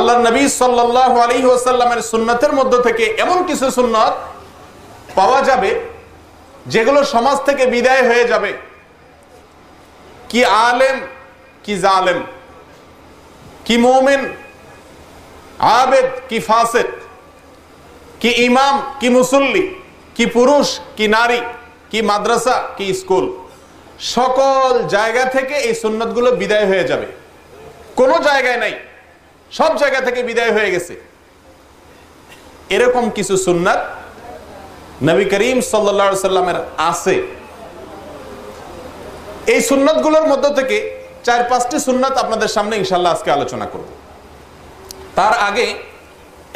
আল্লাহর নবী সাল্লাল্লাহু আলাইহি ওয়াসাল্লামের সুন্নতের মধ্য থেকে এমন কিছু সুন্নত পাওয়া যাবে যেগুলো সমাজ থেকে বিদায় হয়ে যাবে। কি আলেম কি জালেম, কি মুমিন আবেদ কি ফাসিক, কি ইমাম কি মুসল্লি, কি পুরুষ কি নারী, কি মাদ্রাসা কি স্কুল, সকল জায়গা থেকে এই সুন্নতগুলো বিদায় হয়ে যাবে। কোনো জায়গায় নাই, সব জায়গা থেকে বিদায় হয়ে গেছে। এরকম কিছু সুন্নাত নবী করিম সাল্লাল্লাহু আলাইহি সাল্লামের আছে। এই সুন্নাতগুলোর মধ্য থেকে 4-5টি সুন্নাত আপনাদের সামনে ইনশাআল্লাহ আজকে আলোচনা করব। তার আগে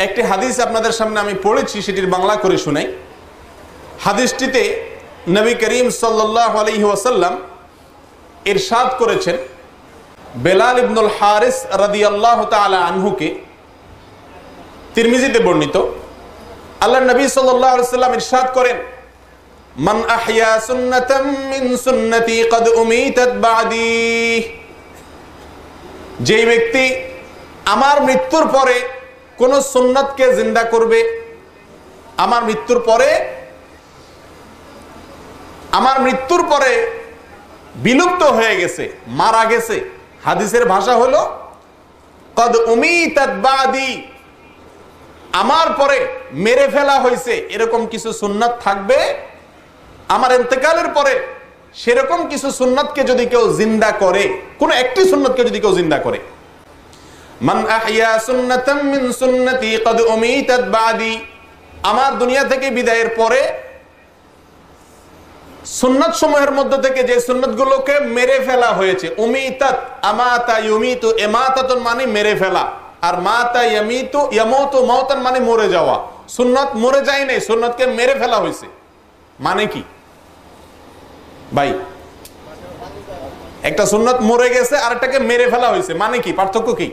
একটি হাদিস আপনাদের সামনে আমি পড়েছি, সেটির বাংলা করে শুনাই। হাদিসটিতে নবী করিম সাল্লাল্লাহু আলাইহি ওয়াসাল্লাম ইরশাদ করেছেন, বেলাল ইবনুল হারিস রাদিয়াল্লাহু তাআলা আনহুকে, তিরমিজিতে বর্ণিত, আল্লাহর নবী সাল্লাল্লাহু আলাইহি ওয়াসাল্লাম ইরশাদ করেন, মান আহইয়া সুন্নাতাম মিন সুন্নতি ক্বাদ উমিতাত বাদি, যে ব্যক্তি আমার মৃত্যুর পরে কোন সুন্নাতকে জিন্দা করবে, আমার মৃত্যুর পরে বিলুপ্ত হয়ে গেছে, মারা গেছে। হাদিসের ভাষা হলো ক্বাদ উমিতাত বাদি, আমার পরে মেরে ফেলা হয়েছে এরকম কিছু সুন্নাত থাকবে আমার ইন্তেকালের পরে। সেরকম কিছু সুন্নাতকে যদি কেউ জিন্দা করে, কোন একটি সুন্নাতকে যদি কেউ জিন্দা করে, মান আহইয়া সুন্নাতাম মিন সুন্নতি ক্বাদ উমিতাত বাদি, আমার দুনিয়া থেকে বিদায়ের পরে সুন্নাত সমূহের মধ্যে থেকে যে সুন্নাতগুলোকে মেরে ফেলা হয়েছে, উমিতাত, আমাতা ইউমিতু, ইমাতাতুন মানে মেরে ফেলা, আর মাতা ইয়ামিতু ইয়ামুতু মাউতান মানে মরে যাওয়া। সুন্নাত মরে যায় নাই, সুন্নাতকে মেরে ফেলা হয়েছে। মানে কি ভাই? একটা সুন্নাত মরে গেছে আর একটাকে মেরে ফেলা হয়েছে, মানে কি? পার্থক্য কি?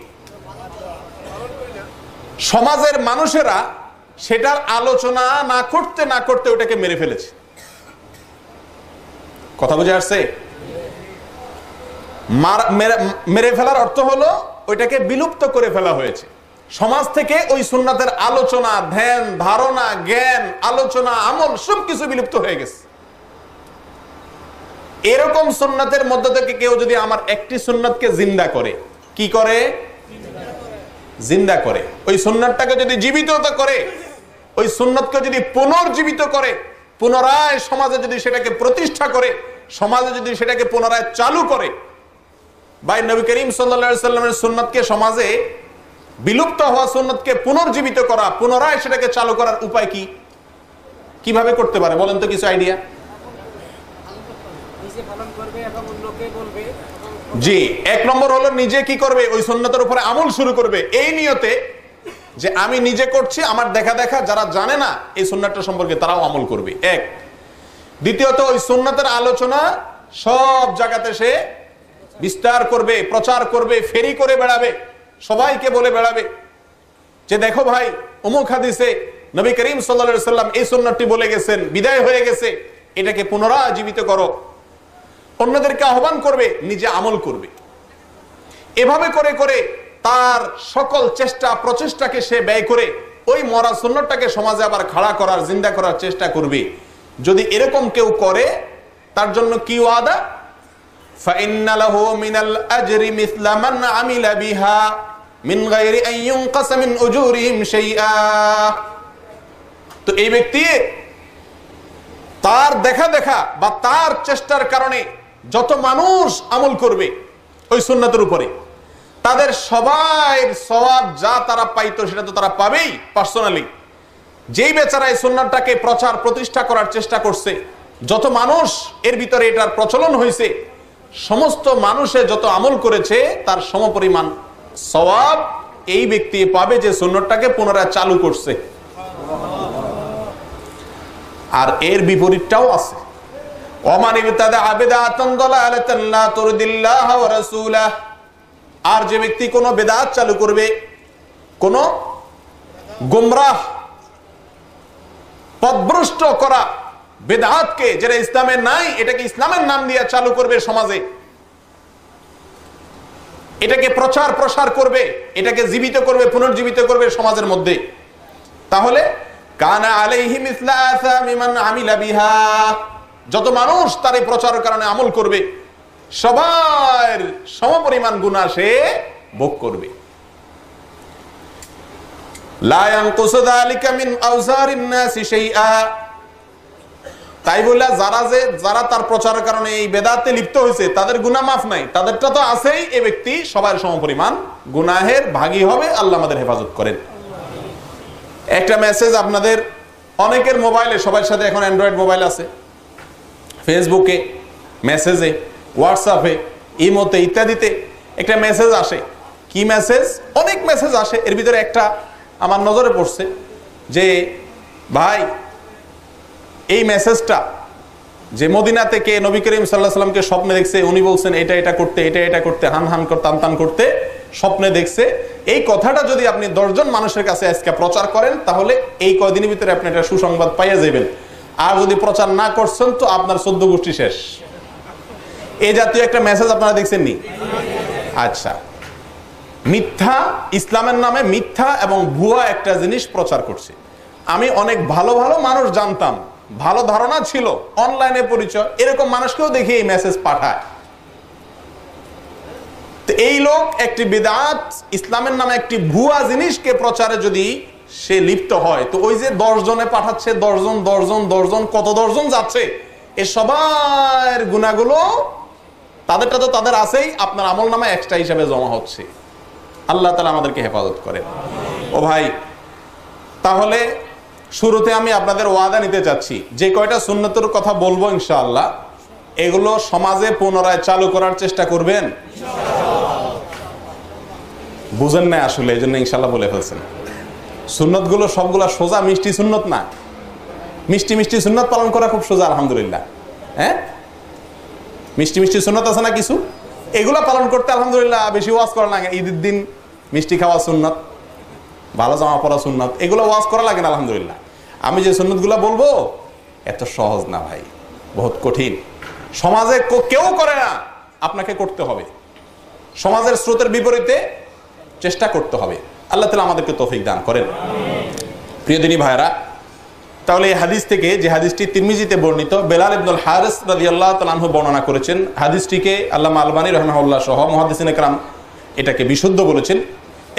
সমাজের মানুষেরা সেটার আলোচনা না করতে ওটাকে মেরে ফেলেছে। কথা বুঝে আসছে? মেরে ফেলার অর্থ হলো ওইটাকে বিলুপ্ত করে ফেলা হয়েছে। সমাজ থেকে ওই সুন্নাতের আলোচনা, ধ্যান, ধারণা, জ্ঞান, আলোচনা, আমল সবকিছু বিলুপ্ত হয়ে গেছে। এরকম সুন্নাতের মধ্য থেকে কেউ যদি আমার একটি সুন্নাতকে জিন্দা করে, কি করে? জিন্দা করে। ওই সুন্নাতটাকে যদি জীবিত করে, ওই সুন্নাতকে যদি পুনর্জীবিত করে, পুনরায় সমাজে যদি সেটাকে প্রতিষ্ঠা করে, সমাজে যদি সেটাকে পুনরায় চালু করে, ভাই নবী করিম সাল্লাল্লাহু আলাইহি সাল্লামের সুন্নাতকে, সমাজে বিলুপ্ত হওয়া সুন্নাতকে পুনর্জীবিত করা, পুনরায় সেটাকে চালু করার উপায় কি? কিভাবে করতে পারে বলেন তো, কিছু আইডিয়া? জি, 1 নম্বর হলো নিজে কি করবে? ওই সুন্নাতের উপরে আমল শুরু করবে, এই নিয়তে যে আমি নিজে করছি, আমার দেখা দেখা যারা জানে না এই সুন্নাতটা সম্পর্কে তারাও আমল করবে। 1। দ্বিতীয়ত, ওই সুন্নাতের আলোচনা সব জায়গাতে সে বিস্তার করবে, প্রচার করবে, ফেরি করে বেড়াবে, সবাইকে বলে বেড়াবে যে দেখো ভাই, অমুক হাদিসে নবী করিম সাল্লাল্লাহু আলাইহি সাল্লাম এই সুন্নাতটি বলে গেছেন, বিদায় হয়ে গেছে, এটাকে পুনরায় জীবিত করো। অন্যদেরকে আহ্বান করবে, নিজে আমল করবে। এভাবে করে করে তার সকল চেষ্টা প্রচেষ্টাকে সে ব্যয় করে ওই মরা সুন্নাতটাকে সমাজে আবার খাড়া করার, জিন্দা করার চেষ্টা করবে। যদি এরকম কেউ করে, তার জন্য কি ওয়াদা? ফাইন্না লাহু মিনাল আজরি মিসলা মান আমিলা বিহা মিন গায়রি আন ইউনকাস মিন উজুরিহিম শাইআ। তো এই ব্যক্তি তার দেখা দেখা বা তার চেষ্টার কারণে যত মানুষ আমল করবে ওই সুন্নাতের উপরে, তাদের সবাই সওয়াব যা তারা পাইতো সেটা তো তারা পাবেই পার্সোনালি। যেই বেচারা এই সুন্নাতটাকে প্রচার প্রতিষ্ঠা করার চেষ্টা করছে, যত মানুষ এর ভিতরে এটার প্রচলন হয়েছে, সমস্ত মানুষে যত আমল করেছে তার সমপরিমাণ সওয়াব এই ব্যক্তি পাবে যে সুন্নাতটাকে পুনরায় চালু করছে। আর এর বিপরীতটাও আছে, ওমান ইবতাদা বিদআতান দালালাতান লা তুরদিল্লাহ ওয়া রাসূলাহ। আর যে ব্যক্তি কোনো বিদআত চালু করবে, কোন গোমরাহ পথভ্রষ্ট করা বিদআতকে, যেটা ইসলামে নাই, এটাকে ইসলামের নাম দিয়ে চালু করবে সমাজে, এটাকে প্রচার প্রসার করবে, এটাকে জীবিত করবে, পুনর্জীবিত করবে সমাজের মধ্যে। তাহলে কানা আলাইহি মিসলা আসামি মান আমিলা বিহা, যত মানুষ তার এই প্রচারের কারণে আমল করবে সবার সমপরিমাণ গুনাহ সে ভোগ করবে। লা ইয়ানকুসু যালিকা মিন আওজারিন নাসি শাইআ, তাই বলে যারা তার প্রচারের কারণে এই বেদাতে লিপ্ত হয়েছে তাদের গুনাহ মাফ নাই, তাদেরটা তো আছেই। এই ব্যক্তি সবার সমপরিমাণ গুনাহের ভাগী হবে। আল্লাহ আমাদের হেফাজত করেন। একটা মেসেজ আপনাদের অনেকের মোবাইলে, সবার সাথে এখন অ্যান্ড্রয়েড মোবাইল আছে, ফেসবুকে মেসেজে, হোয়াটসঅ্যাপে, ইমোতে ইত্যাদিতে একটা মেসেজ আসে। কি মেসেজ? অনেক মেসেজ আসে। এর ভিতরে একটা আমার নজরে পড়ছে যে ভাই এই মেসেজটা যে মদিনা থেকে নবী করিম সাল্লাল্লাহু আলাইহি সাল্লামকে স্বপ্নে দেখছে, উনি বলছেন এটা এটা করতে, এটা এটা করতে, হান হান করতে, টান টান করতে স্বপ্নে দেখছে। এই কথাটা যদি আপনি 10 জন মানুষের কাছে আজকে প্রচার করেন তাহলে এই কয়দিনের ভিতরে আপনি একটা সুসংবাদ পাইয়া যাবেন। আর যদি প্রচার না করছেন তো আপনার 14 গোষ্ঠী শেষ। এই জাতীয় একটা মেসেজ আপনারা দেখছেন নি? আচ্ছা, মিথ্যা, ইসলামের নামে মিথ্যা এবং ভুয়া একটা জিনিস প্রচার করছে। আমি অনেক ভালো ভালো মানুষ জানতাম, ভালো ধারণা ছিল, অনলাইনে পরিচয়, এরকম মানুষকেও দেখি এই মেসেজ পাঠায়। তো এই লোক একটি বিদআত, ইসলামের নামে একটি ভুয়া জিনিসকে প্রচারে যদি সে লিপ্ত হয়, তো ওই যে 10 জনে পাঠাচ্ছে, 10 জন কত 10 জন যাচ্ছে, এ সবার গুনাহগুলো তাদেরটা তো তাদের আছেই, আপনার আমল নামে এক্সট্রা হিসাবে জমা হচ্ছে। আল্লাহ তাআলা আমাদেরকে হেফাজত করেন। ও ভাই, তাহলে শুরুতে আমি আপনাদের ওয়াদা নিতে চাচ্ছি, যে কয়টা সুন্নতের কথা বলবো ইনশাআল্লাহ, এগুলো সমাজে পুনরায় চালু করার চেষ্টা করবেন। বুঝেন না আসলে, এই জন্য ইনশাআল্লাহ বলে ফেলছেন। সুন্নত গুলো সবগুলা সোজা মিষ্টি সুন্নত না। মিষ্টি মিষ্টি সুন্নত পালন করা খুব সোজা, আলহামদুলিল্লাহ। হ্যাঁ, মিষ্টি মিষ্টি সুন্নত আছে না কিছু, এগুলা পালন করতে আলহামদুলিল্লাহ বেশি ওয়াজ করা লাগে। ঈদের দিন মিষ্টি খাওয়া সুন্নত, ভালো জামা পরা সুন্নত, এগুলো ওয়াজ করা লাগে না আলহামদুলিল্লাহ। আমি যে সুন্নত গুলা বলবো এত সহজ না ভাই, বহুত কঠিন। সমাজে কেউ করে না, আপনাকে করতে হবে। সমাজের স্রোতের বিপরীতে চেষ্টা করতে হবে। আল্লাহ তাআলা আমাদেরকে তৌফিক দান করেন। প্রিয় দিনী ভাইরা, তাহলে এই হাদিস থেকে, যে হাদিসটি তিরমিজিতে বর্ণিত, বেলাল ইবনুল হারিস রাদিয়াল্লাহু তাআলা আনহু বর্ণনা করেছেন। হাদিসটিকে আল্লামা আলবানী রাহিমাহুল্লাহ সহ মুহাদ্দিসিনে কেরাম এটাকে বিশুদ্ধ বলেছেন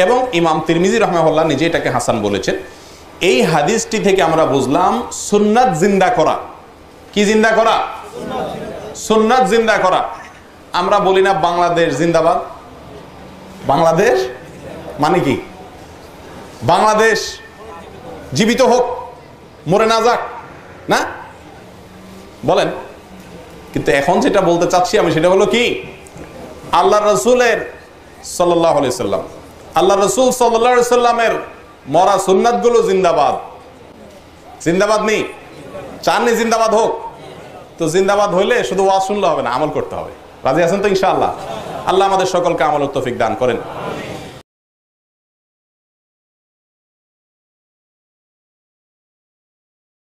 এবং ইমাম তিরমিজি রাহিমাহুল্লাহ নিজে এটাকে হাসান বলেছেন। এই হাদিসটি থেকে আমরা বুঝলাম সুন্নাত জিন্দা করা। কি জিন্দা করা? সুন্নাত জিন্দা করা। আমরা বলি না বাংলাদেশ জিন্দাবাদ? বাংলাদেশ মানে কি? বাংলাদেশ জীবিত হোক, মরে না যাক, না বলেন? কিন্তু এখন যেটা বলতে চাচ্ছি আমি, সেটা হলো কি, আল্লাহ রসুলের সাল্লাল্লাহু আলাইহি সাল্লাম, আল্লাহ রসুল সাল্লাল্লাহু আলাইহি সাল্লামের মরা সুন্নাত গুলো জিন্দাবাদ। জিন্দাবাদ নেই? চাননি জিন্দাবাদ হোক? তো জিন্দাবাদ হইলে শুধু ওয়াজ শুনলে হবে না, আমল করতে হবে। রাজি আছেন তো ইনশাআল্লাহ? আল্লাহ আমাদের সকলকে আমলের তৌফিক দান করেন।